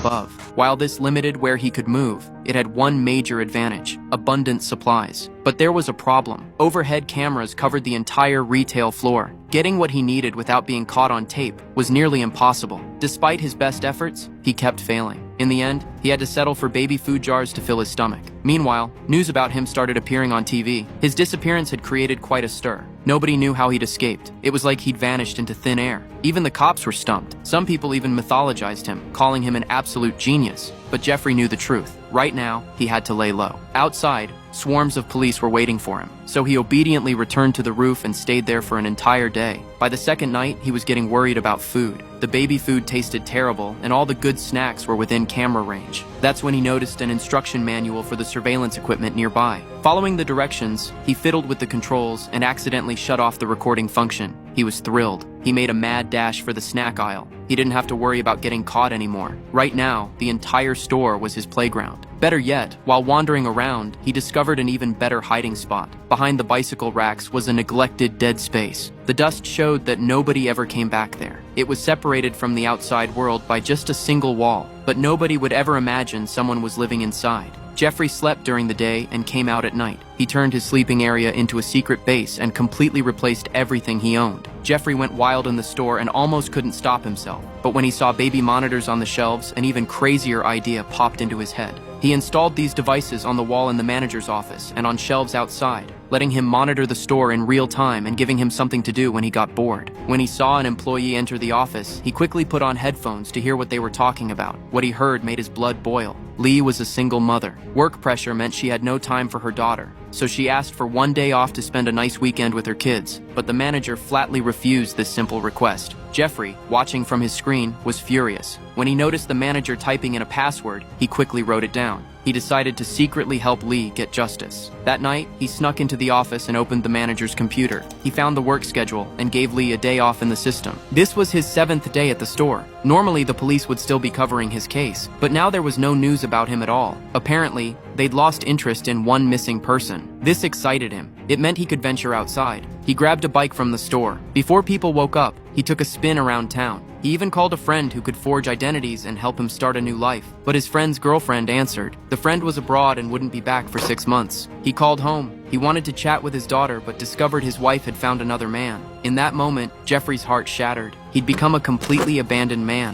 above. While this limited where he could move, it had one major advantage: abundant supplies. But there was a problem. Overhead cameras covered the entire retail floor. Getting what he needed without being caught on tape was nearly impossible. Despite his best efforts, he kept failing. In the end, he had to settle for baby food jars to fill his stomach. Meanwhile, news about him started appearing on TV. His disappearance had created quite a stir. Nobody knew how he'd escaped. It was like he'd vanished into thin air. Even the cops were stumped. Some people even mythologized him, calling him an absolute genius. But Jeffrey knew the truth. Right now, he had to lay low. Outside, swarms of police were waiting for him, so he obediently returned to the roof and stayed there for an entire day. By the second night, he was getting worried about food. The baby food tasted terrible, and all the good snacks were within camera range. That's when he noticed an instruction manual for the surveillance equipment nearby. Following the directions, he fiddled with the controls and accidentally shut off the recording function. He was thrilled. He made a mad dash for the snack aisle. He didn't have to worry about getting caught anymore. Right now, the entire store was his playground. Better yet, while wandering around, he discovered an even better hiding spot. Behind the bicycle racks was a neglected dead space. The dust showed that nobody ever came back there. It was separated from the outside world by just a single wall, but nobody would ever imagine someone was living inside. Jeffrey slept during the day and came out at night. He turned his sleeping area into a secret base and completely replaced everything he owned. Jeffrey went wild in the store and almost couldn't stop himself. But when he saw baby monitors on the shelves, an even crazier idea popped into his head. He installed these devices on the wall in the manager's office and on shelves outside, letting him monitor the store in real time and giving him something to do when he got bored. When he saw an employee enter the office, he quickly put on headphones to hear what they were talking about. What he heard made his blood boil. Lee was a single mother. Work pressure meant she had no time for her daughter, so she asked for one day off to spend a nice weekend with her kids, but the manager flatly refused this simple request. Jeffrey, watching from his screen, was furious. When he noticed the manager typing in a password, he quickly wrote it down. He decided to secretly help Lee get justice. That night, he snuck into the office and opened the manager's computer. He found the work schedule and gave Lee a day off in the system. This was his 7th day at the store. Normally, the police would still be covering his case, but now there was no news about him at all. Apparently, they'd lost interest in one missing person. This excited him. It meant he could venture outside. He grabbed a bike from the store. Before people woke up, he took a spin around town. He even called a friend who could forge identities and help him start a new life. But his friend's girlfriend answered. The friend was abroad and wouldn't be back for 6 months. He called home. He wanted to chat with his daughter, but discovered his wife had found another man. In that moment, Jeffrey's heart shattered. He'd become a completely abandoned man.